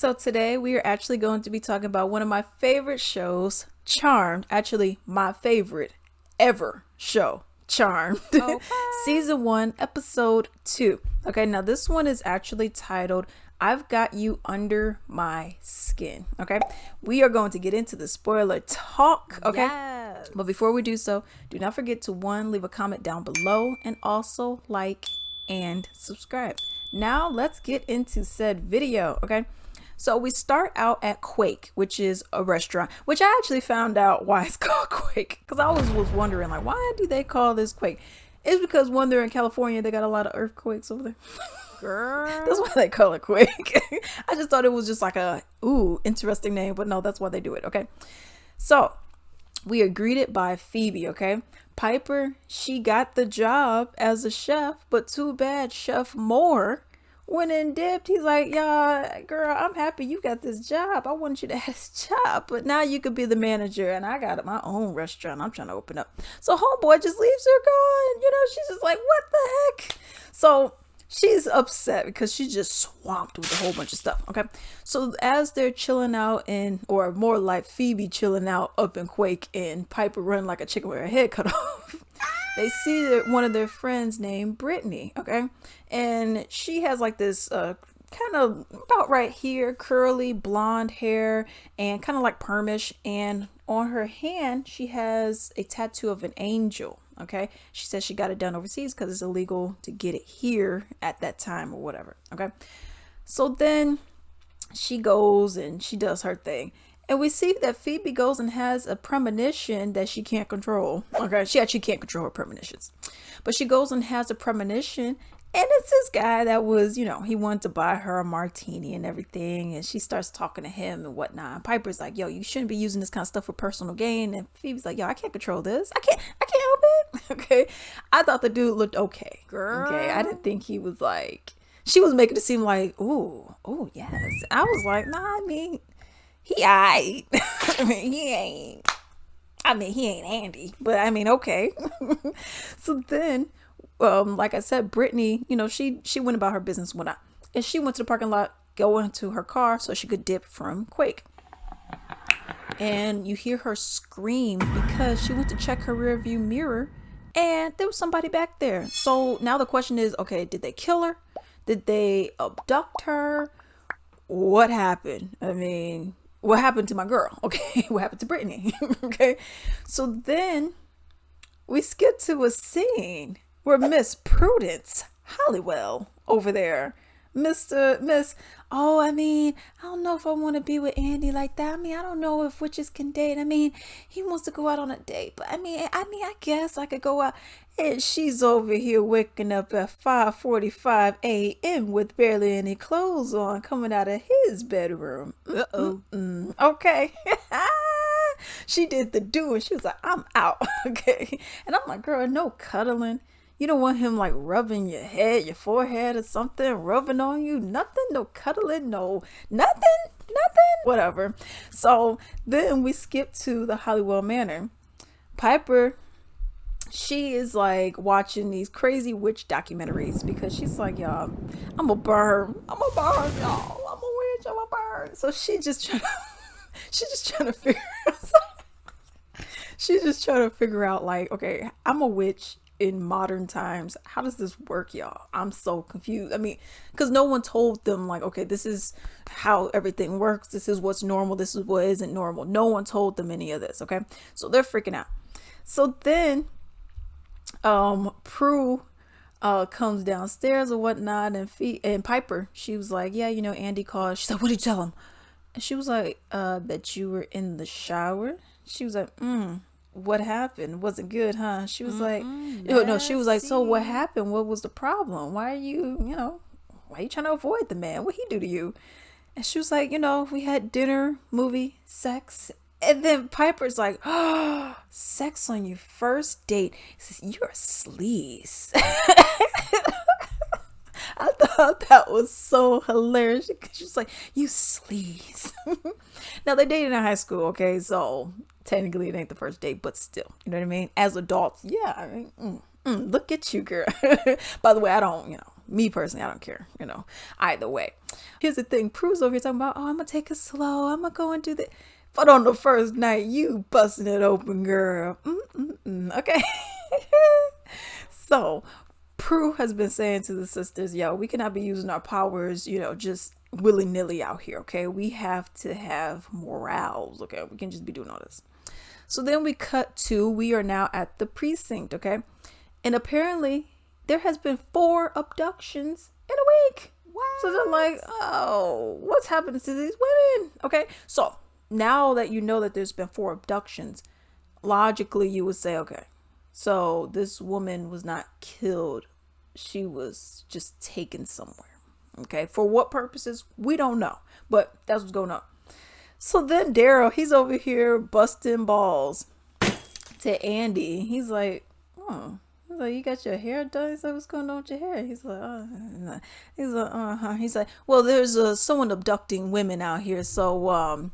So today we are actually going to be talking about one of my favorite shows, Charmed. Actually, my favorite ever show, Charmed. Okay. Season 1, Episode 2. Okay, now this one is actually titled I've Got You Under My Skin. Okay, we are going to get into the spoiler talk. Okay. Yes. But before we do so, do not forget to leave a comment down below and also like and subscribe. Now let's get into said video, okay? So we start out at Quake, which is a restaurant, which I actually found out why it's called Quake, because I always was wondering, like, why do they call this Quake? It's because when they're in California, they got a lot of earthquakes over there. Girl. That's why they call it Quake. I just thought it was just like a, interesting name, but no, that's why they do it, okay? So we are greeted by Phoebe, okay? Piper, she got the job as a chef, but too bad Chef Moore went and dipped. He's like, yeah, girl, I'm happy you got this job. I want you to have this job, but now you could be the manager, and I got my own restaurant I'm trying to open up. So homeboy just leaves her going. She's just like, what the heck? So she's upset because she's just swamped with a whole bunch of stuff. Okay. So as they're chilling out or more like Phoebe chilling out up in Quake and Piper running like a chicken with her head cut off, they see that one of their friends named Brittany. Okay. And she has like this, kind of about right here, curly blonde hair and kind of like permish. And on her hand, she has a tattoo of an angel. Okay. She says she got it done overseas because it's illegal to get it here at that time or whatever. Okay. So then she goes and she does her thing. And we see that Phoebe goes and has a premonition that she can't control. Okay. She actually can't control her premonitions. But she goes and has a premonition. And it's this guy that was, he wanted to buy her a martini and everything. And she starts talking to him and whatnot. And Piper's like, yo, you shouldn't be using this kind of stuff for personal gain. And Phoebe's like, yo, I can't control this. I can't help it. Okay. I thought the dude looked okay. Girl. Okay. I didn't think he was like, she was making it seem like, oh, yes. I was like, nah, I mean, he aight. He ain't. He ain't Andy. But okay. So then, like I said, Brittany, she went about her business and whatnot. And she went to the parking lot, go into her car so she could dip from Quake. And you hear her scream because she went to check her rear view mirror and there was somebody back there. So now the question is, okay, did they kill her? Did they abduct her? What happened? What happened to my girl? Okay, what happened to Brittany? Okay, so then we skip to a scene where Miss Prudence Halliwell over there, Miss, I don't know if I want to be with Andy like that. I don't know if witches can date. He wants to go out on a date, but I guess I could go out. And she's over here waking up at 5:45 a.m. with barely any clothes on, coming out of his bedroom. Uh-oh. Okay. She did the doing. She was like, I'm out. Okay. And I'm like, girl, no cuddling. You don't want him like rubbing your head, your forehead or something, rubbing on you. Nothing, no cuddling, no nothing, whatever. So then we skip to the Hollywood Manor. Piper, she is like watching these crazy witch documentaries because she's like, y'all, I'm a burn, y'all. I'm a witch, I'm a burn. So she's just trying to figure she's just trying to figure out like, okay, I'm a witch in modern times. How does this work, y'all? I'm so confused. Because no one told them like, okay, this is how everything works. This is what's normal. This is what isn't normal. No one told them any of this. Okay. So they're freaking out. So then, Prue, comes downstairs or whatnot and Piper, she was like, yeah, Andy called. She said, what did you tell him? And she was like, that you were in the shower. She was like, what happened? Wasn't good, huh? She was like, no, she was like, so what happened? What was the problem? Why are you, why are you trying to avoid the man? What'd he do to you? And she was like, we had dinner, movie, sex. And then Piper's like, oh, sex on your first date. He says, you're a sleaze. I thought that was so hilarious because she was like, you sleaze. Now they dated in high school, okay? So technically it ain't the first date, but still, you know what I mean? As adults, yeah, look at you, girl. By the way, I don't, Me personally, I don't care, either way. Here's the thing. Prue's over here talking about, oh, I'm going to take it slow. I'm going to go and do that. But on the first night, you busting it open, girl. Okay. So Prue has been saying to the sisters, yo, we cannot be using our powers, just willy-nilly out here, okay? We have to have morals, okay? We can just be doing all this. So then we cut to, we are now at the precinct, okay? And apparently there has been 4 abductions in a week. What? So they're like, oh, what's happening to these women? Okay, so now that you know that there's been 4 abductions, logically you would say, okay, so this woman was not killed. She was just taken somewhere. Okay, for what purposes? We don't know, but that's what's going on. So then Daryl, he's over here busting balls to Andy. He's like, oh, he's like, you got your hair done? He's like, what's going on with your hair? He's like, oh. He's like, uh-huh. He's like, well, there's someone abducting women out here, so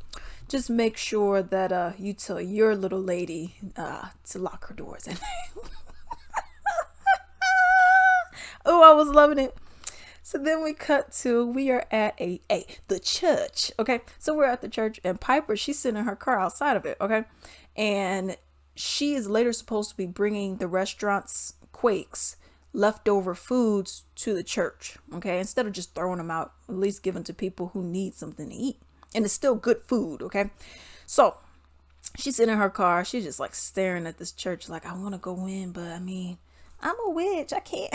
just make sure that you tell your little lady to lock her doors. Oh, I was loving it. So then we cut to, we are at the church, okay? So we're at the church, and Piper, she's sitting in her car outside of it, okay? And she is later supposed to be bringing the restaurant's Quakes leftover foods to the church, okay? Instead of just throwing them out, at least giving to people who need something to eat. And it's still good food, okay? So she's sitting in her car. She's just like staring at this church like, I want to go in, but I mean, I'm a witch. I can't.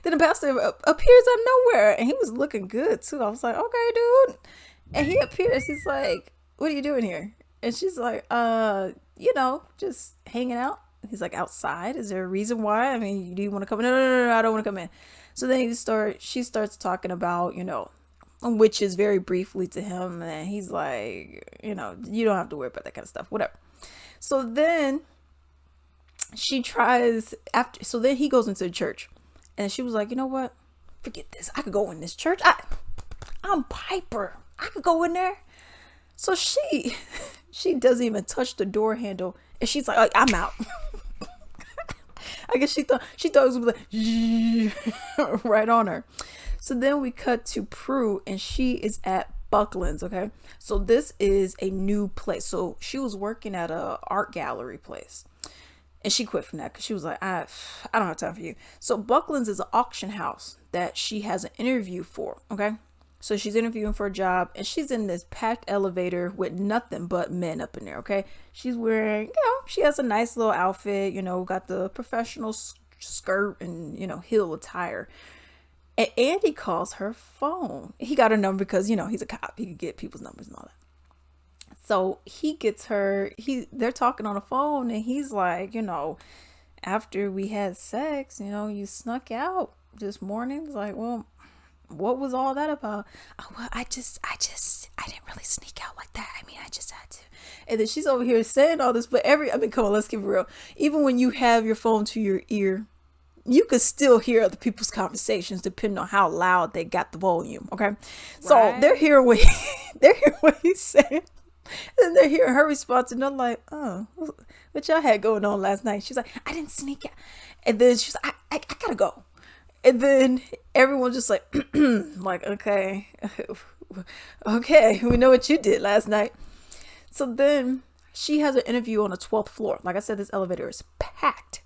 Then the pastor appears out of nowhere, and he was looking good too. I was like, okay, dude. And he appears. He's like, what are you doing here? And she's like, just hanging out. He's like, outside? Is there a reason why? I mean, do you want to come in? No, I don't want to come in. So then she starts talking about, witches very briefly to him. And he's like, you don't have to worry about that kind of stuff. Whatever. So then so then he goes into the church. And she was like, you know what? Forget this. I could go in this church. I'm Piper. I could go in there. So she doesn't even touch the door handle. And she's like, I'm out. I guess she thought it was like right on her. So then we cut to Prue, and she is at Buckland's, okay? So this is a new place. So she was working at a art gallery place. And she quit from that because she was like, I don't have time for you. So Buckland's is an auction house that she has an interview for, okay? So she's interviewing for a job, and she's in this packed elevator with nothing but men up in there, okay? She's wearing, she has a nice little outfit, got the professional skirt and, heel attire. And Andy calls her phone. He got her number because, he's a cop. He could get people's numbers and all that. So he gets her, they're talking on the phone, and he's like, after we had sex, you snuck out this morning. It's like, well, what was all that about? Oh, well, I didn't really sneak out like that. I mean, I just had to. And then she's over here saying all this, but come on, let's keep it real. Even when you have your phone to your ear, you could still hear other people's conversations depending on how loud they got the volume. Okay. Right. So they're hearing what he's saying. And they're hearing her response, and they're like, oh, what y'all had going on last night? She's like, I didn't sneak out. And then she's like, I gotta go. And then everyone's just like, like, okay, we know what you did last night. So then she has an interview on the 12th floor. Like I said, this elevator is packed.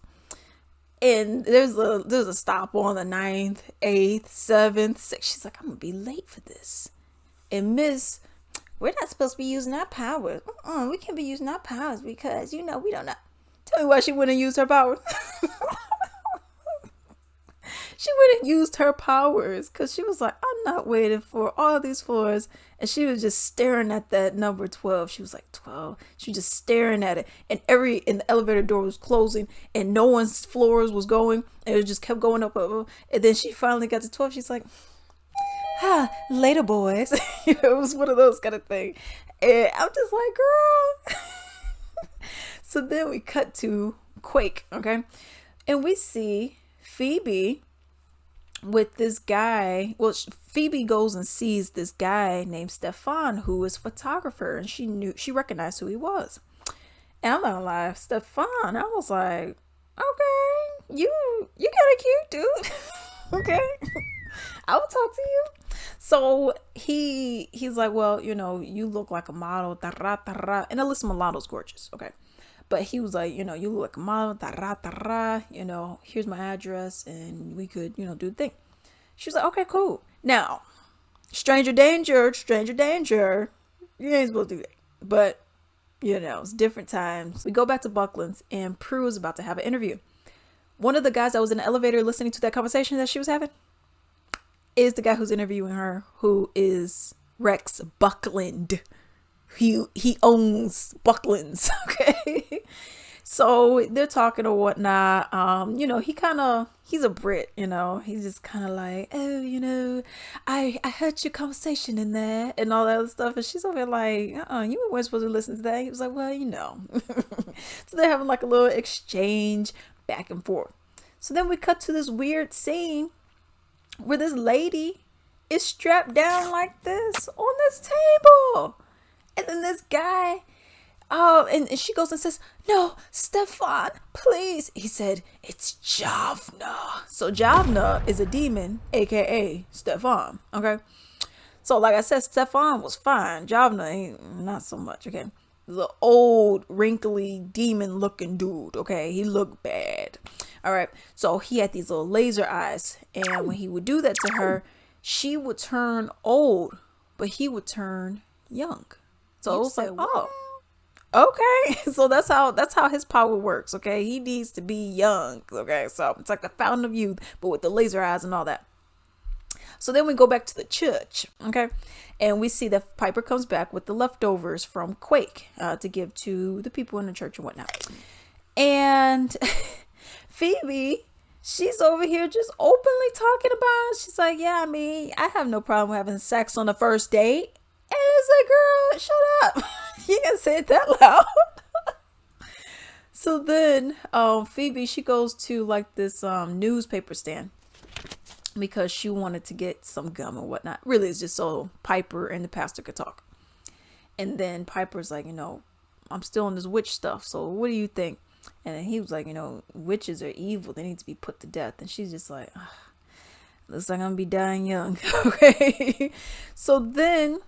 And there's a stop on the 9th, 8th, 7th, 6th. She's like, I'm gonna be late for this. And we're not supposed to be using our powers. We can't be using our powers because, we don't know. Tell me why she wouldn't use her powers. She wouldn't used her powers because she was like, I'm not waiting for all these floors. And she was just staring at that number 12. She was like, 12. She was just staring at it. And the elevator door was closing, and no one's floors was going. And it just kept going up. And then she finally got to 12. She's like, later, boys. It was one of those kind of things. And I'm just like, girl. So then we cut to Quake, okay? And we see Phoebe with this guy. Well, Phoebe goes and sees this guy named Stefan, who is a photographer, and she recognized who he was. And I'm not gonna lie, Stefan, I was like, okay, you kind of cute, dude. Okay. I will talk to you. So he's like, well, you look like a model, tarra, tarra. And Alyssa Milano's gorgeous, okay? But he was like, you look like a model, tarra, tarra. Here's my address, and we could, do the thing. She was like, okay, cool. Now, stranger danger, stranger danger. You ain't supposed to do that. But, it's different times. We go back to Buckland's, and Prue is about to have an interview. One of the guys that was in the elevator listening to that conversation that she was having is the guy who's interviewing her, who is Rex Buckland. He owns Buckland's, okay? So they're talking or whatnot. He's a Brit, he's just kind of like, oh, I heard your conversation in there and all that other stuff. And she's over here like, you weren't supposed to listen to that. He was like, well, So they're having like a little exchange back and forth. So then we cut to this weird scene where this lady is strapped down like this on this table. And then this guy, and she goes and says, no, Stefan, please. He said, it's Javna. So Javna is a demon, aka Stefan, okay? So like I said, Stefan was fine. Javna ain't not so much, okay? The old, wrinkly, demon-looking dude, okay? He looked bad. All right, so he had these little laser eyes, and when he would do that to her, she would turn old, but he would turn young. So it was like, oh, okay. So that's how his power works, okay? He needs to be young, okay? So it's like the fountain of youth, but with the laser eyes and all that. So then we go back to the church, okay? And we see that Piper comes back with the leftovers from Quake to give to the people in the church and whatnot. And Phoebe, she's over here just openly talking about it. She's like, yeah, I have no problem having sex on the first date. And it's like, girl, shut up. You can't say it that loud. So then Phoebe, she goes to like this newspaper stand because she wanted to get some gum and whatnot. Really, it's just so Piper and the pastor could talk. And then Piper's like, I'm still on this witch stuff. So what do you think? And then he was like, witches are evil. They need to be put to death. And she's just like, looks like I'm going to be dying young. Okay. So then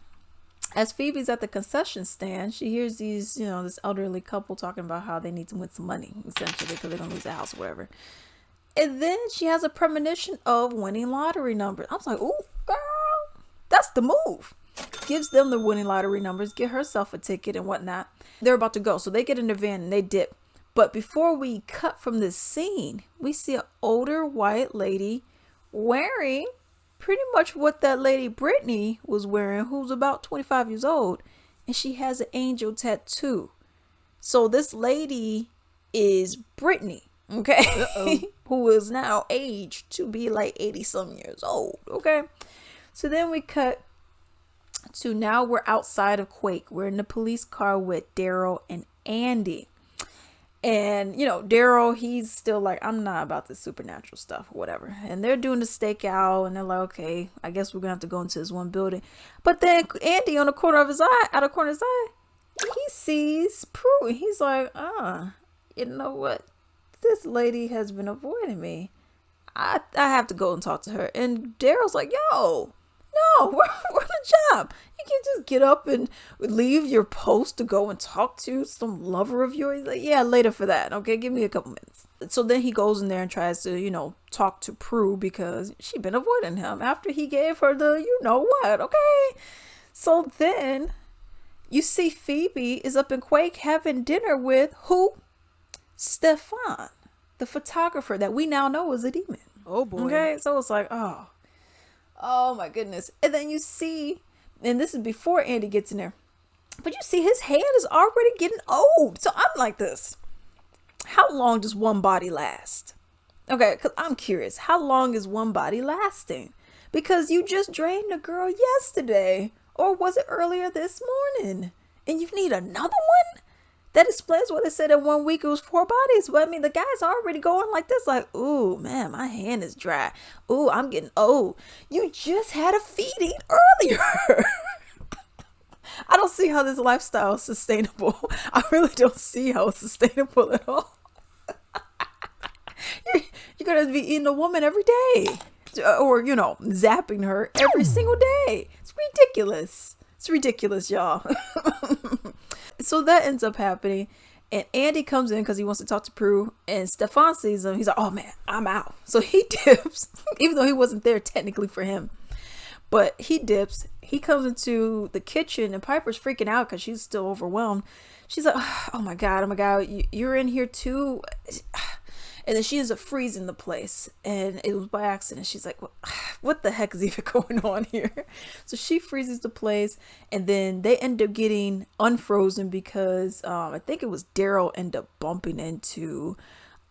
as Phoebe's at the concession stand, she hears these, this elderly couple talking about how they need to win some money, essentially, because they're going to lose the house or whatever. And then she has a premonition of winning lottery numbers. I was like, ooh, girl, that's the move. Gives them the winning lottery numbers, get herself a ticket and whatnot. They're about to go. So they get in the van and they dip. But before we cut from this scene, we see an older white lady wearing pretty much what that lady Brittany was wearing, who's about 25 years old. And she has an angel tattoo. So this lady is Brittany, okay? Who is now aged to be like 80 some years old, okay? So then we cut to now we're outside of Quake. We're in the police car with Daryl and Andy. And, Daryl, he's still like, I'm not about this supernatural stuff or whatever. And they're doing the stakeout and they're like, okay, I guess we're going to have to go into this one building. But then Andy out of the corner of his eye, he sees Prue. And he's like, you know what? This lady has been avoiding me. I have to go and talk to her. And Daryl's like, yo, no, we're on a job. You can't just get up and leave your post to go and talk to some lover of yours. Like, yeah, later for that. Okay, give me a couple minutes. So then he goes in there and tries to, talk to Prue because she'd been avoiding him after he gave her the what, okay? So then you see Phoebe is up in Quake having dinner with who? Stefan, the photographer that we now know is a demon. Oh boy. Okay, so it's like, oh my goodness. And then you see, and this is before Andy gets in there, but you see his hand is already getting old. So I'm like this. How long does one body last? Okay, because I'm curious. How long is one body lasting? Because you just drained a girl yesterday. Or was it earlier this morning? And you need another one? That explains what they said in 1 week it was 4 bodies. But I mean, the guy's already going like this, like, ooh, man, my hand is dry. Ooh, I'm getting old. You just had a feeding earlier. I don't see how this lifestyle is sustainable. I really don't see how it's sustainable at all. You're going to be eating a woman every day. or, zapping her every single day. It's ridiculous. It's ridiculous, y'all. So that ends up happening. And Andy comes in because he wants to talk to Prue. And Stefan sees him. He's like, oh, man, I'm out. So he dips, even though he wasn't there technically for him. But he dips. He comes into the kitchen and Piper's freaking out because she's still overwhelmed. She's like, oh my God, you're in here too. And then she ends up freezing the place. And it was by accident. She's like, what the heck is even going on here? So she freezes the place. And then they end up getting unfrozen because I think it was Daryl ended up bumping into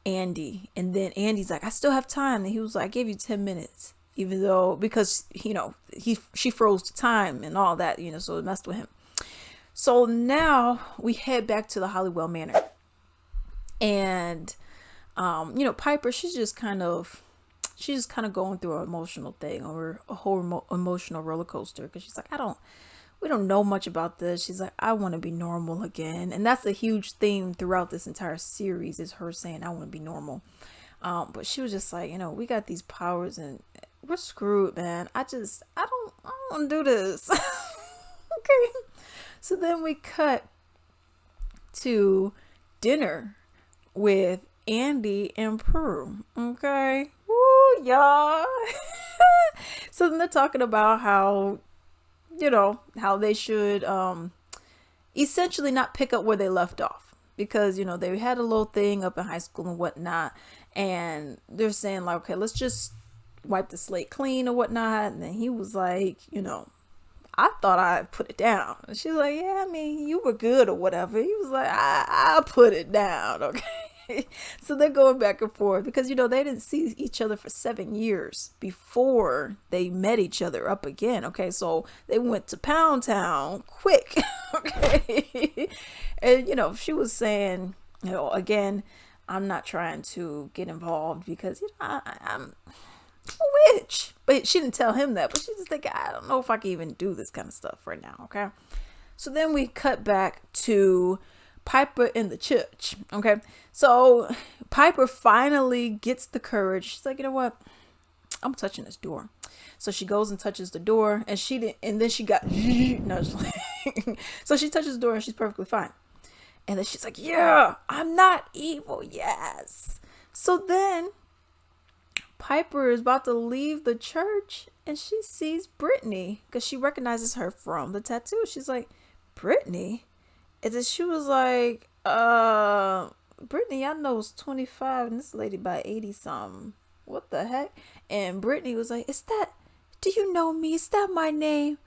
Andy. And then Andy's like, I still have time. And he was like, I gave you 10 minutes. Even though, because, she froze the time and all that, so it messed with him. So now we head back to the Hollywell Manor. And Piper, she's just kind of going through an emotional thing, or a whole emotional roller coaster, because she's like, we don't know much about this. She's like, I want to be normal again. And that's a huge theme throughout this entire series, is her saying, I want to be normal. But she was just like, we got these powers and we're screwed, man. I don't want to do this. Okay. So then we cut to dinner with Andy and Prue. Okay. Woo, y'all. So then they're talking about how they should essentially not pick up where they left off, because they had a little thing up in high school and whatnot, and they're saying like, okay, let's just wipe the slate clean or whatnot. And then he was like, I thought I put it down. And she's like, yeah, I mean, you were good or whatever. He was like, I put it down. Okay. So they're going back and forth because, they didn't see each other for 7 years before they met each other up again. Okay. So they went to Pound Town quick. Okay. And, she was saying, again, I'm not trying to get involved because, I'm a witch. But she didn't tell him that, but she just think, I don't know if I can even do this kind of stuff right now. Okay. So then we cut back to Piper in the church. Okay. So Piper finally gets the courage. She's like, you know what? I'm touching this door. So she goes and touches the door, and she didn't, and then she got, no, so she touches the door and she's perfectly fine. And then she's like, yeah, I'm not evil. Yes. So then Piper is about to leave the church and she sees Brittany because she recognizes her from the tattoo. She's like, Brittany? And then she was like, Brittany, I know is 25 and this lady by 80 something. What the heck? And Brittany was like, do you know me? Is that my name?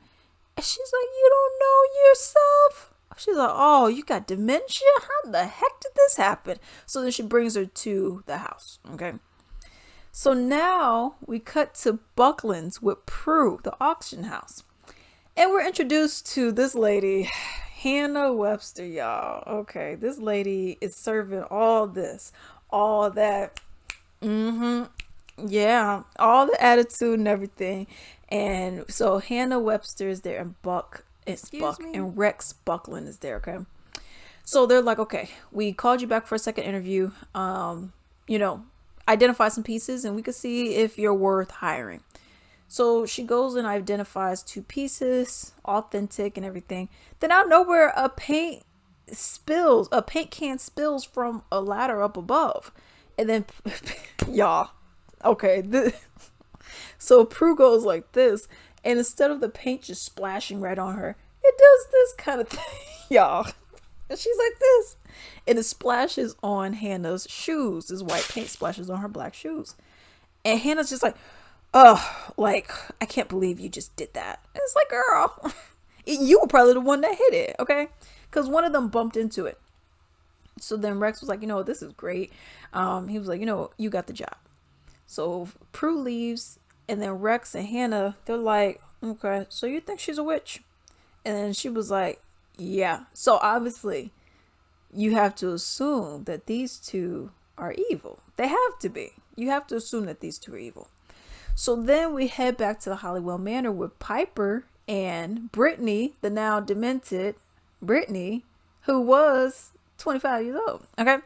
And she's like, you don't know yourself? She's like, oh, you got dementia? How the heck did this happen? So then she brings her to the house. Okay. So now we cut to Buckland's with Prue, the auction house. And we're introduced to this lady, Hannah Webster, y'all. Okay, this lady is serving all this, all that. Yeah, all the attitude and everything. And so Hannah Webster is there, and and Rex Buckland is there, okay? So they're like, okay, we called you back for a second interview. Identify some pieces and we could see if you're worth hiring. So she goes and identifies 2 pieces, authentic and everything. Then out of nowhere, a paint can spills from a ladder up above. And then, y'all, okay. So Prue goes like this, and instead of the paint just splashing right on her, it does this kind of thing, y'all. And she's like this. And it splashes on Hannah's shoes. This white paint splashes on her black shoes. And Hannah's just like, oh, like, I can't believe you just did that. And it's like, girl, you were probably the one that hit it, okay? Because one of them bumped into it. So then Rex was like, this is great. He was like, you got the job. So Prue leaves. And then Rex and Hannah, they're like, okay, so you think she's a witch? And then she was like, yeah. So obviously you have to assume that these 2 are evil. They have to be. You have to assume that these 2 are evil. So then we head back to the Hollywell Manor with Piper and Brittany, the now demented Brittany, who was 25 years old. Okay.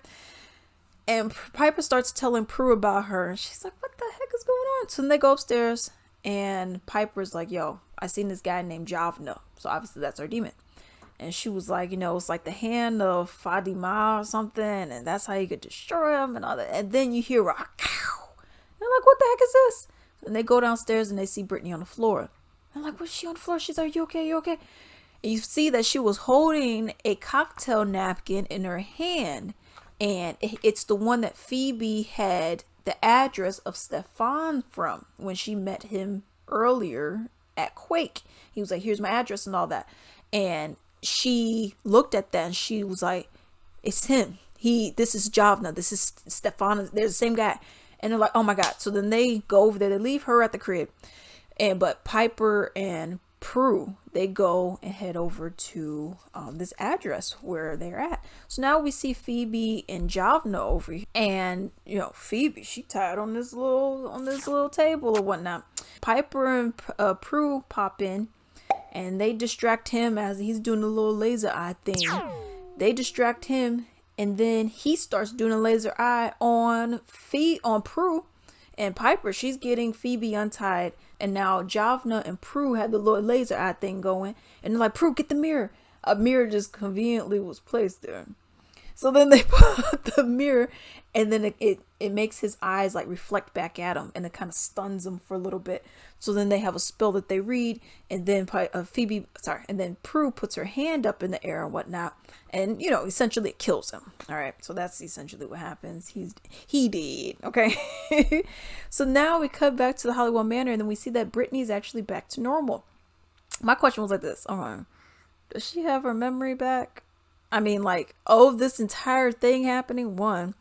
And Piper starts telling Prue about her. And she's like, what the heck heck is going on? So then they go upstairs, and Piper's like, yo, I seen this guy named Javna. So obviously that's our demon. And she was like, it's like the hand of Fatima or something, and that's how you could destroy him and all that. And then you hear a cow. They're like, what the heck is this? And they go downstairs and they see Brittany on the floor. I'm like, what's she on the floor? She's like, you okay? You okay? And you see that she was holding a cocktail napkin in her hand. And it's the one that Phoebe had the address of Stefan from when she met him earlier at Quake. He was like, here's my address and all that. And she looked at that and she was like, it's him. This is Javna. This is Stefan. They're the same guy. And they're like, oh my God. So then they go over there. They leave her at the crib. But Piper and Prue, they go and head over to this address where they're at. So now we see Phoebe and Javna over here. And, Phoebe, she tied on this little table or whatnot. Piper and Prue pop in. And they distract him as he's doing the little laser eye thing. They distract him, and then he starts doing a laser eye on Prue. And Piper, she's getting Phoebe untied. And now Javna and Prue had the little laser eye thing going. And they're like, Prue, get the mirror. A mirror just conveniently was placed there. So then they put the mirror, and then it makes his eyes like reflect back at him, and it kind of stuns him for a little bit. So then they have a spell that they read, and then and then Prue puts her hand up in the air and whatnot, and essentially it kills him. All right, so that's essentially what happens. He did. Okay. So now we cut back to the Hollywood Manor, and then we see that Brittany's actually back to normal. My question was like this: does she have her memory back? I mean, like, this entire thing happening, 1,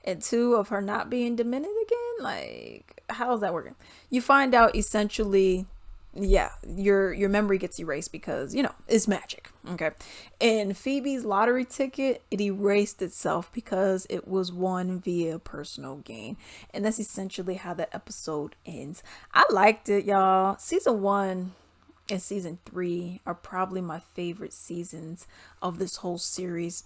and 2 of her not being demented again. Like, how's that working? You find out essentially, yeah, your memory gets erased because, it's magic. Okay. And Phoebe's lottery ticket, it erased itself because it was won via personal gain. And that's essentially how the episode ends. I liked it, y'all. Season 1 and season 3 are probably my favorite seasons of this whole series.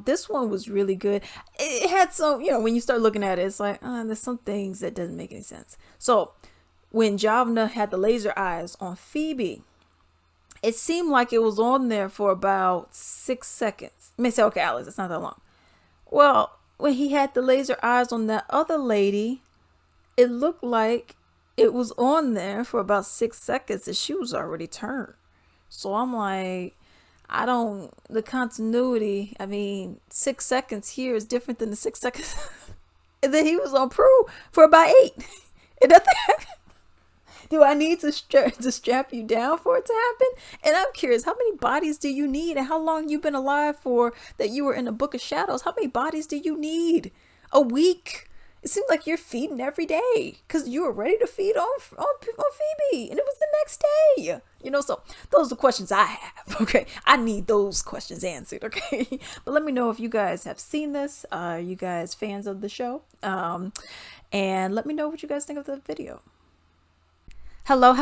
This one was really good. It had some, when you start looking at it, it's like, there's some things that doesn't make any sense. So when Javna had the laser eyes on Phoebe, it seemed like it was on there for about 6 seconds. You may say, okay, Alex, it's not that long. Well, when he had the laser eyes on that other lady, it looked like it was on there for about 6 seconds and she was already turned. So I'm like, the continuity, 6 seconds here is different than the 6 seconds. And then he was on Prue for about 8. And do I need to strap you down for it to happen? And I'm curious, how many bodies do you need? And how long you've been alive for that you were in a book of shadows? How many bodies do you need? A week? It seems like you're feeding every day because you were ready to feed on Phoebe, and it was the next day. So those are the questions I have. Okay, I need those questions answered. Okay, but let me know if you guys have seen this. Are you guys fans of the show? And let me know what you guys think of the video. Hello.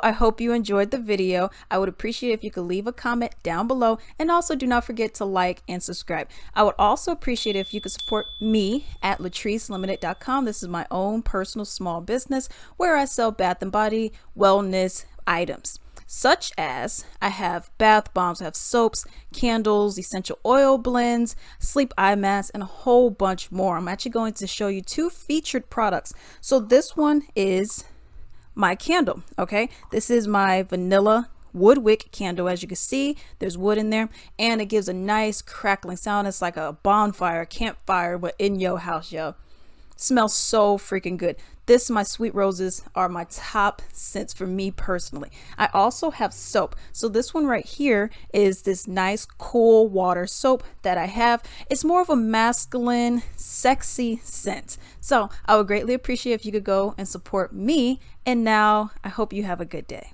I hope you enjoyed the video. I would appreciate if you could leave a comment down below, and also do not forget to like and subscribe. I would also appreciate if you could support me at latricelimited.com. This is my own personal small business where I sell bath and body wellness items, such as I have bath bombs, I have soaps, candles, essential oil blends, sleep eye masks, and a whole bunch more. I'm actually going to show you 2 featured products. So this one is my candle. Okay, this is my vanilla wood wick candle. As you can see, there's wood in there, and it gives a nice crackling sound. It's like a bonfire, campfire, but in your house, yo. Smells so freaking good. My sweet roses are my top scents for me personally. I also have soap. So this one right here is this nice cool water soap that I have. It's more of a masculine, sexy scent. So I would greatly appreciate if you could go and support me. And now I hope you have a good day.